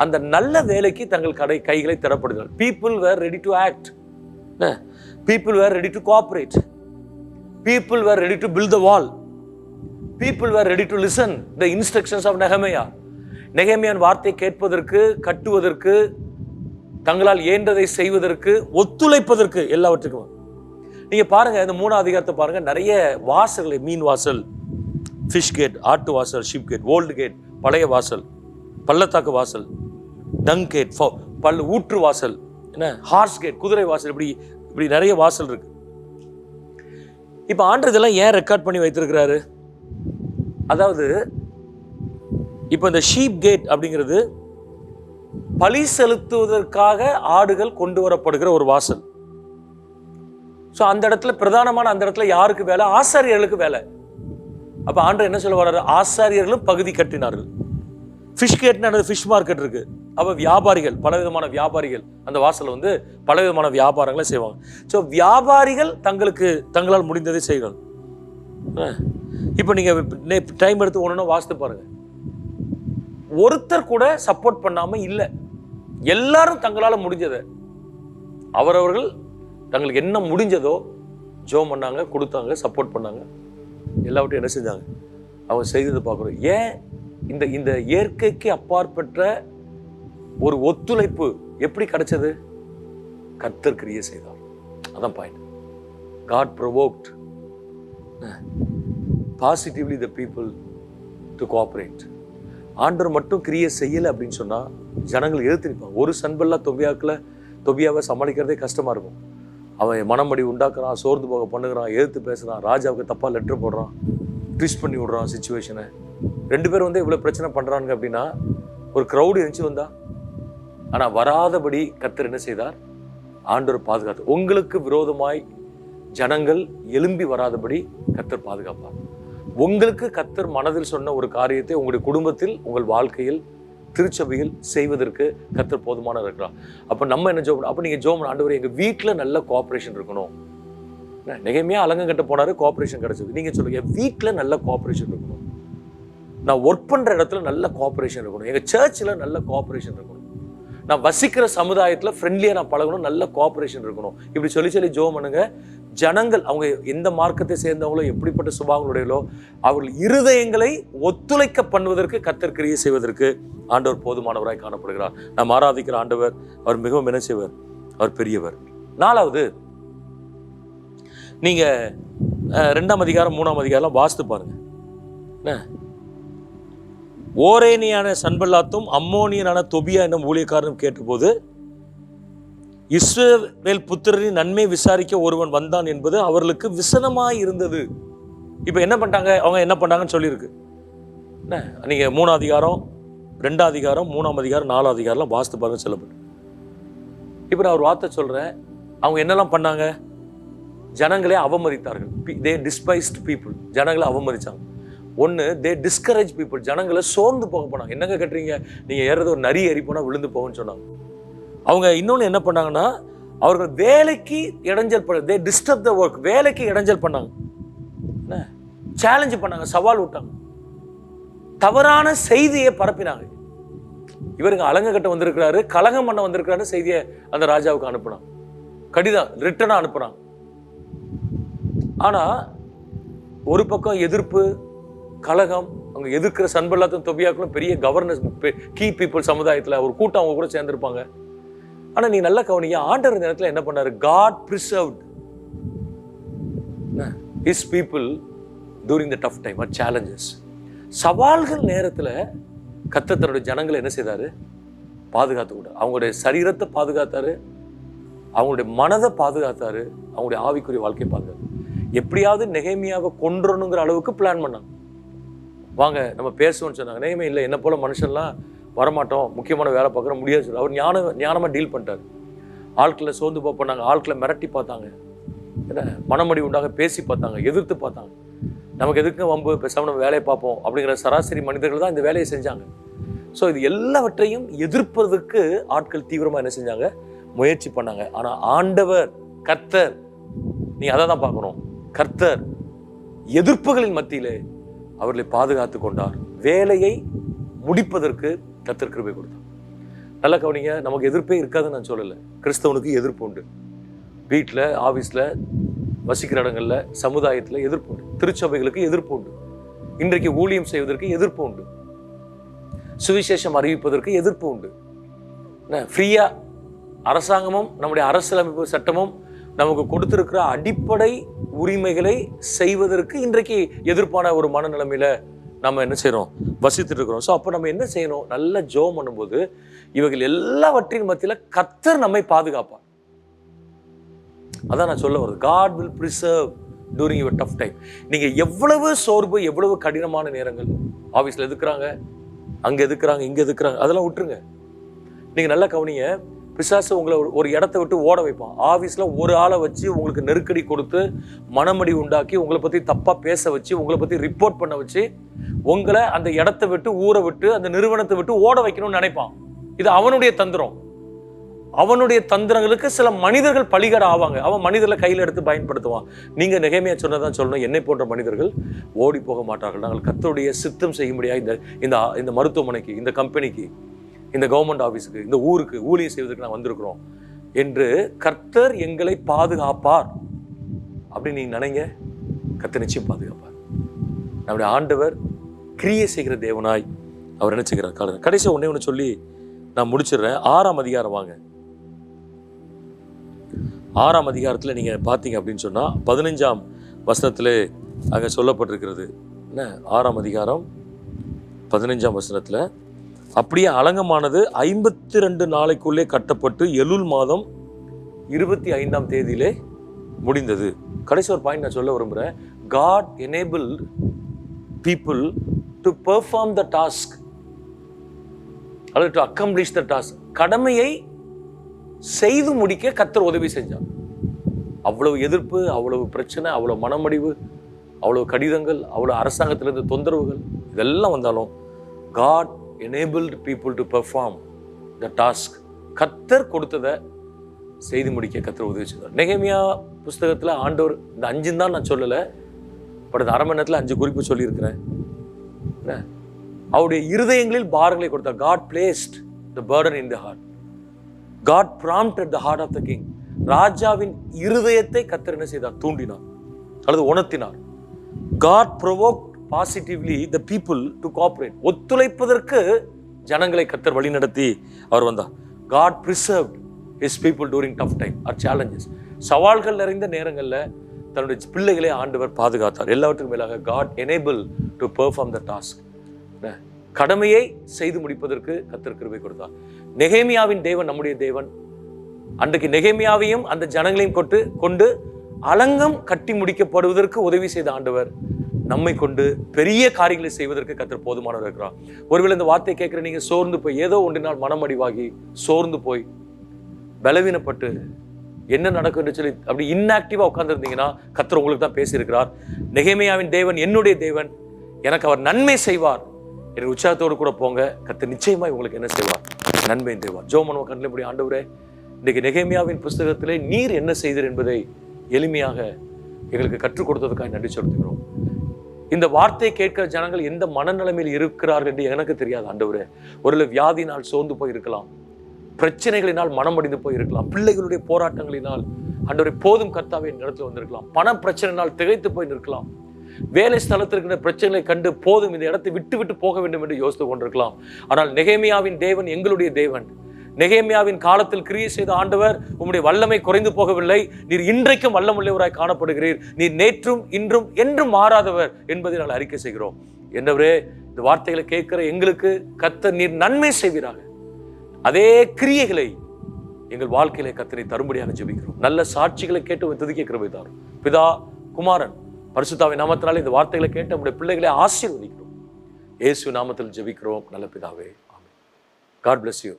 அந்த நல்ல வேலைக்கு தங்கள் கைகளை திறப்படுகிறார். People were ready to act, people were ready to cooperate, people were ready to build the wall, people were ready to listen the instructions of நெகேமியா. நெகேமியான் வார்த்தையை கேட்பதற்கு, கட்டுவதற்கு, தங்களால் இயன்றதை செய்வதற்கு, ஒத்துழைப்பதற்கு, எல்லாவற்றுக்கும். நீங்க பாருங்க, இந்த 3ஆம் அதிகாரத்தை பாருங்க, நிறைய வாசல்களை, மீன் வாசல், ஃபிஷ் கேட், ஆட்டு வாசல், ஷிப் கேட், ஓல்டு கேட் பழைய வாசல், பள்ளத்தாக்கு வாசல், டங் கேட், ஊற்று வாசல், என்ன ஹார்ஸ் கேட் குதிரை வாசல், இப்படி நிறைய வாசல் இருக்கு. இப்ப ஆண்டவர் இதெல்லாம் ஏன் ரெக்கார்ட் பண்ணி வைத்திருக்கிறாரு? அதாவது இப்ப இந்த ஷீப் கேட் அப்படிங்கிறது பலி செலுத்துவதற்காக ஆடுகள் கொண்டு வரப்படுகிற ஒரு வாசல். ஸோ அந்த இடத்துல பிரதானமான அந்த இடத்துல யாருக்கு வேலை? ஆசாரியர்களுக்கு வேலை. அப்ப ஆண்டவர் என்ன சொல்ல வர்றாரு? ஆசாரியர்களும் பகுதி கட்டினார்கள். ஃபிஷ் கேட்னா ஃபிஷ் மார்க்கெட் இருக்கு. அப்ப வியாபாரிகள், பலவிதமான வியாபாரிகள் அந்த வாசல் வந்து பலவிதமான வியாபாரங்களை செய்வாங்க. ஸோ வியாபாரிகள் தங்களால் முடிந்ததை செய்கிறார்கள். இப்போ நீங்க டைம் எடுத்து ஒன்று வாசித்து பாருங்க, ஒருத்தர் கூட சப்போர்ட் பண்ணாம இல்லை, எல்லாரும் தங்களால் முடிஞ்சதை அவரவர்கள் தங்களுக்கு என்ன முடிஞ்சதோ ஜோம் பண்ணாங்க, கொடுத்தாங்க, சப்போர்ட் பண்ணாங்க, எல்லாவற்றையும் என்ன செஞ்சாங்க அவங்க செய்தது பார்க்குறோம். ஏன் இந்த இயற்கைக்கு அப்பாற்பட்ட ஒரு ஒத்துழைப்பு எப்படி கிடைச்சது? கர்த்தர் கிரியை செய்தார். அதான் point. God provoked positively the people to cooperate. ஆண்டவர் மட்டும் கிரியை செய்யலை அப்படின்னு சொன்னா ஜனங்கள் எதிர்த்து நிற்பாங்க. ஒரு சன்பல்லா தொபியாவை சமாளிக்கிறதே கஷ்டமா இருக்கும். அவன் மனமடி உண்டாக்குறான், சோர்ந்து போக பண்ணுகிறான், எதிர்த்து பேசுறான், ராஜாவுக்கு தப்பா லெட்டர் போடுறான், ட்விஸ்ட் பண்ணி விடுறான் சிச்சுவேஷனை. 2 பேரும் வந்து இவ்வளவு பிரச்சனை பண்றாங்க அப்படின்னா ஒரு கிரௌடு இருந்துச்சு வந்தா. ஆனா வராதபடி கர்த்தர் என்ன செய்தார்? ஆண்டவர் பாதுகாத்து. உங்களுக்கு விரோதமாய் ஜனங்கள் எழும்பி வராதபடி கர்த்தர் பாதுகாப்பார். உங்களுக்கு கர்த்தர் மனதில் சொன்ன ஒரு காரியத்தை உங்களுடைய குடும்பத்தில், உங்கள் வாழ்க்கையில், திருச்சபையில் செய்வதற்கு கர்த்தர் போதுமான இருக்கிறார். அப்ப நம்ம என்ன ஜோம்? அப்ப நீங்க ஜோம், ஆண்டவர் எங்க வீட்டுல நல்ல கோஆபரேஷன் இருக்கணும். நெகேமியா அலங்கம் கட்ட போனாரு, கோஆபரேஷன் கிடைச்சது. நீங்க சொல்லுங்க, என் வீட்டுல நல்ல கோஆபரேஷன் இருக்கணும், நான் ஒர்க் பண்ற இடத்துல நல்ல கோஆபரேஷன் இருக்கணும், எங்க சர்ச்சில் நல்ல கோஆபரேஷன் இருக்கணும், நான் வசிக்கிற சமுதாயத்துல ஃப்ரெண்ட்லியா நான் பழகணும், நல்ல கோஆபரேஷன் இருக்கணும். இப்படி சொல்லி ஜோம் பண்ணுங்க. ஜனங்கள் அவங்க எந்த மார்க்கத்தை சேர்ந்தவங்களோ, எப்படிப்பட்ட சுபாவங்களுடையோ, அவர்கள் இருதயங்களை ஒத்துழைக்க பண்ணுவதற்கு, கர்த்தர் கிரியை செய்வதற்கு ஆண்டவர் போதுமானவராய் காணப்படுகிறார். நாம் ஆராதிக்கிற ஆண்டவர் அவர் மிகவும் என்ன செய்வர்? அவர் பெரியவர். 4வது, நீங்க 2ஆம் அதிகாரம் 3ஆம் அதிகாரம் வாசித்து பாருங்க. ஓரேனியான சன்பல்லாத்தும் அம்மோனியனான தொபியா என்னும் ஊழியக்காரனும் கேட்டபோது, இஸ்ரவேல் புத்திரரின் நன்மை விசாரிக்க ஒருவன் வந்தான் என்பது அவர்களுக்கு விசனமாய் இருந்தது. இப்ப என்ன பண்ணிட்டாங்க? அவங்க என்ன பண்ணாங்கன்னு சொல்லியிருக்கு. நீங்க 3ஆம் அதிகாரம், 2ஆம் அதிகாரம், 3ஆம் அதிகாரம், 4ஆம் அதிகாரம் வாசித்து பாருங்க சொல்லப்பட்டு. இப்ப நான் ஒரு வார்த்தை சொல்றேன். அவங்க என்னெல்லாம் பண்ணாங்க? ஜனங்களே அவமதித்தார்கள். தே டிஸ்பைஸ்ட் பீப்புள். ஜனங்களை அவமதிச்சாங்க. ஒன்று, தே டிஸ்கரேஜ் பீப்புள். ஜனங்களை சோர்ந்து போக போனாங்க. என்னங்க கட்டுறீங்க, நீங்க ஏறது ஒரு நரி ஏறி போனா விழுந்து போகும்னு சொன்னாங்க. அவங்க இன்னொன்று என்ன பண்ணாங்கன்னா, அவர்கள் வேலைக்கு இடைஞ்சல் பண்ண, தே டிஸ்டர்ப் த ஒர்க். வேலைக்கு இடைஞ்சல் பண்ணாங்க, சேலஞ்சு பண்ணாங்க, சவால் விட்டாங்க, தவறான செய்தியை பரப்பினாங்க. இவருங்க அலங்க கட்ட வந்திருக்கிறாரு, கலகம் பண்ண வந்திருக்கிறாரு செய்தியை அந்த ராஜாவுக்கு அனுப்புனாங்க, கடிதம் ரிட்டனா அனுப்புனாங்க. ஆனா ஒரு பக்கம் எதிர்ப்பு, கலகம், அவங்க எதிர்க்கிற சன்பல்லாத்தும் தொபியாக்களும் பெரிய கவர்னன்ஸ், கீ பீப்புள் சமுதாயத்தில் ஒரு கூட்டம் அவங்க கூட சேர்ந்திருப்பாங்க. ஆனா நீ நல்லா கவனிங்க, ஆண்டவர் இந்த நேரத்தில் என்ன பண்ணாரு? God preserved his people during the tough time or challenges. சவால்கள் நேரத்தில் கர்த்தர் தன்னுடைய ஜனங்களை என்ன செய்தாரு? பாதுகாத்து கூட. அவங்களுடைய சரீரத்தை பாதுகாத்தாரு, அவங்களுடைய மனதை பாதுகாத்தாரு, அவங்களுடைய ஆவிக்குரிய வாழ்க்கையை பாதுகாத்தாரு. எப்படியாவது நெகேமியாவை கொன்றணுங்கிற அளவுக்கு பிளான் பண்ணாங்க. வாங்க நம்ம பேசுவோம்னு சொன்னாங்க. நெகேமியா இல்லை, என்ன போல மனுஷன்லாம் வரமாட்டோம், முக்கியமான வேலை பார்க்குற முடியாது சொல்லி அவர் ஞானமாக டீல் பண்ணிட்டார். ஆட்களை சோர்ந்து போனாங்க, ஆட்களை மிரட்டி பார்த்தாங்க, என்ன மனமடி உண்டாக பேசி பார்த்தாங்க, எதிர்த்து பார்த்தாங்க. நமக்கு எதுக்கு வம்பு, பேசாமல் நம்ம வேலையை பார்ப்போம் அப்படிங்கிற சராசரி மனிதர்கள் தான் இந்த வேலையை செஞ்சாங்க. ஸோ இது எல்லாவற்றையும் எதிர்ப்பதற்கு ஆட்கள் தீவிரமாக என்ன செஞ்சாங்க, முயற்சி பண்ணாங்க. ஆனால் ஆண்டவர் கர்த்தர், நீ அதை தான் பார்க்கணும், கர்த்தர் எதிர்ப்புகளின் மத்தியிலே அவர்களை பாதுகாத்து கொண்டார். வேலையை முடிப்பதற்கு கர்த்தர் கிருபை கொடுத்தார். நல்லா கவனிங்க, நமக்கு எதிர்ப்பே இருக்காதுன்னு நான் சொல்லலை. கிறிஸ்தவனுக்கு எதிர்ப்பு உண்டு. வீட்டில், ஆஃபீஸில், வசிக்கிற இடங்களில், சமுதாயத்தில் எதிர்ப்பு உண்டு. திருச்சபைகளுக்கு எதிர்ப்பு உண்டு. இன்றைக்கு ஊழியம் செய்வதற்கு எதிர்ப்பு உண்டு. சுவிசேஷம் அறிவிப்பதற்கு எதிர்ப்பு உண்டு. ஃப்ரீயா அரசாங்கமும் நம்முடைய அரசியலமைப்பு சட்டமும் நமக்கு கொடுத்திருக்கிற அடிப்படை உரிமைகளை செய்வதற்கு இன்றைக்கு எதிர்ப்பான ஒரு மனநிலைமையில நம்ம என்ன செய்யறோம், வசித்துட்டு இருக்கிறோம். ஸோ அப்போ நம்ம என்ன செய்யணும், நல்ல ஜெபம் பண்ணும்போது இவைகள் எல்லாவற்றின் மத்தியில கர்த்தர் நம்மை பாதுகாப்பார். அதான் நான் சொல்ல வருது, God will preserve during your tough time. நீங்க எவ்வளவு சோர்வு, எவ்வளவு கடினமான நேரங்கள், ஆஃபீஸில் எதுக்குறாங்க, அங்க எதுக்குறாங்க, இங்க எதுக்குறாங்க, அதெல்லாம் விட்டுருங்க. நீங்க நல்லா கவனிங்க, பிசாசு உங்களை ஒரு இடத்த விட்டு ஓட வைப்பான். ஆஃபீஸில் ஒரு ஆளை வச்சு உங்களுக்கு நெருக்கடி கொடுத்து, மனமடி உண்டாக்கி, உங்களை பற்றி தப்பாக பேச வச்சு, உங்களை பற்றி ரிப்போர்ட் பண்ண வச்சு, உங்களை அந்த இடத்த விட்டு, ஊரை விட்டு, அந்த நிறுவனத்தை விட்டு ஓட வைக்கணும்னு நினைப்பான். இது அவனுடைய தந்திரம். அவனுடைய தந்திரங்களுக்கு சில மனிதர்கள் பலிகட ஆவாங்க. அவன் மனிதர்களை கையில் எடுத்து பயன்படுத்துவான். நீங்கள் நெகேமியா சொன்னதான் சொல்லணும், என்னை போன்ற மனிதர்கள் ஓடி போக மாட்டார்கள். நாங்கள் கர்த்தருடைய சித்தம் செய்ய முடியாது. இந்த மருத்துவமனைக்கு, இந்த கம்பெனிக்கு, இந்த கவர்மெண்ட் ஆஃபீஸுக்கு, இந்த ஊருக்கு ஊழியம் செய்வதற்கு நான் வந்திருக்கிறோம் என்று கர்த்தர் எங்களை பாதுகாப்பார் அப்படின்னு நீங்க நினைங்க. கர்த்தர் நிச்சயம் பாதுகாப்பார். நம்முடைய ஆண்டவர் கிரியை செய்கிற தேவனாய் அவர் என்ன செய்கிறார். கடைசி ஒன்னே ஒன்று சொல்லி நான் முடிச்சிடுறேன். 6ஆம் அதிகாரம் வாங்க. 6ஆம் அதிகாரத்தில் நீங்கள் பார்த்தீங்க அப்படின்னு சொன்னால் 15ஆம் வசனத்தில் அங்கே சொல்லப்பட்டிருக்கிறது. என்ன, 6ஆம் அதிகாரம் 15ஆம் வசனத்தில், அப்படியே அலங்கமானது 52 நாளைக்குள்ளே கட்டப்பட்டு எலுல் மாதம் 25ஆம் தேதியிலே முடிந்தது. கடைசி ஒரு பாயிண்ட் நான் சொல்ல விரும்புகிறேன். God enabled people to perform the task, அல்லது to accomplish the task. கடமையை செய்து முடிக்க கர்த்தர் உதவி செஞ்சார். அவ்வளவு எதிர்ப்பு, அவ்வளவு பிரச்சனை, அவ்வளவு மனமடிவு, அவ்வளவு கடிதங்கள், அவ்வளவு அரசாங்கத்திலிருந்து தொந்தரவுகள் இதெல்லாம் வந்தாலும் God enabled people to perform the task. கர்த்தர் கொடுத்ததை செய்து முடிக்க கர்த்தர் உதவி செய்தார். நெகேமியா புஸ்தகத்தில் ஆண்டவர் இந்த 5 தான் நான் சொல்லலை, பட் இந்த அரை மணி நேரத்தில் 5 குறிப்பு சொல்லியிருக்கிறேன். அவருடைய இருதயங்களில் பாரங்களை கொடுத்தார். God placed the burden in the heart. God prompted the heart of the king. ராஜாவின் இருதயத்தை கர்த்தர் என்ன செய்தார், தூண்டினார் அல்லது உணர்த்தினார். God provoked positively the people to cooperate. ஒத்துழைப்பதற்கு ஜனங்களை கர்த்தர் வழி நடத்தி அவர் வந்தார். God preserved his people during tough time or challenges. சவால்கள் நிறைந்த நேரங்களில் தன்னுடைய பிள்ளைகளை ஆண்டவர் பாதுகாத்தார். எல்லாவற்றுக்கும் மேலாக God enabled to perform the task. கடமையை செய்து முடிப்பதற்கு கர்த்தர் கிருபை கொடுத்தார். நெகேமியாவின் தேவன் நம்முடைய தேவன். அன்றைக்கு நெகேமியாவையும் அந்த ஜனங்களையும் கொண்டு அலங்கம் கட்டி முடிக்கப்படுவதற்கு உதவி செய்த ஆண்டவர் நம்மை கொண்டு பெரிய காரியங்களை செய்வதற்கு கர்த்தர் போதுமானவர் இருக்கிறார். ஒருவேளை இந்த வார்த்தையை கேட்கிற நீங்க சோர்ந்து போய், ஏதோ ஒன்றினால் மனமடிவாகி சோர்ந்து போய் பலவீனப்பட்டு என்ன நடக்கும் என்று சொல்லி அப்படி இன்ஆக்டிவா உட்கார்ந்துருந்தீங்கன்னா கர்த்தர் உங்களுக்கு தான் பேசியிருக்கிறார். நெகேமியாவின் தேவன் என்னுடைய தேவன், எனக்கு அவர் நன்மை செய்வார் என்ற உற்சாகத்தோடு கூட போங்க. கர்த்தர் நிச்சயமா உங்களுக்கு என்ன செய்வார், நன்மை தேவார். ஜோமனோ கண்ணில் ஆண்டவரே, இன்றைக்கு நெகேமியாவின் புஸ்தகத்திலே நீர் என்ன செய்தீர் என்பதை எளிமையாக எங்களுக்கு கற்றுக் கொடுத்ததுக்காக நன்றி செலுத்துகிறோம். இந்த வார்த்தையை கேட்கிற ஜனங்கள் எந்த மனநிலைமையில் இருக்கிறார்கள் என்று எனக்கு தெரியாது ஆண்டவரே. ஒரு வியாதியினால் சோர்ந்து போய் இருக்கலாம், பிரச்சனைகளினால் மனமடிந்து போய் இருக்கலாம், பிள்ளைகளுடைய போராட்டங்களினால் ஆண்டவரே போதும் கர்த்தாவே இடத்துல வந்திருக்கலாம், பண பிரச்சனையினால் திகைத்து போய் நிற்கலாம், வேலை ஸ்தலத்திற்கு பிரச்சனைகளை கண்டு போதும் இந்த இடத்தை விட்டு விட்டு போக வேண்டும் என்று யோசித்து கொண்டிருக்கலாம். ஆனால் நெகேமியாவின் தேவன் எங்களுடைய தேவன். நெகேமியாவின் காலத்தில் கிரியை செய்த ஆண்டவர், உம்முடைய வல்லமை குறைந்து போகவில்லை, நீர் இன்றைக்கும் வல்லமுள்ளவராய் காணப்படுகிறீர், நீர் நேற்றும் இன்றும் என்றும் மாறாதவர் என்பதை நாங்கள் அறிக்கை செய்கிறோம். என்னவரே, இந்த வார்த்தைகளை கேட்கிற எங்களுக்கு கர்த்தர் நீர் நன்மை செய்வீராக. அதே கிரியைகளை எங்கள் வாழ்க்கையில கர்த்தரை தரும்படியாக ஜெபிக்கிறோம். நல்ல சாட்சிகளை கேட்டு துதிக்க கிருபை தாரும். பிதா, குமாரன், பரிசுத்தாவின் நாமத்தினால இந்த வார்த்தைகளை கேட்டு நம்முடைய பிள்ளைகளை ஆசீர்வதிக்கிறோம். இயேசு நாமத்தில் ஜெபிக்கிறோம் நல்ல பிதாவே, ஆமென். God bless you.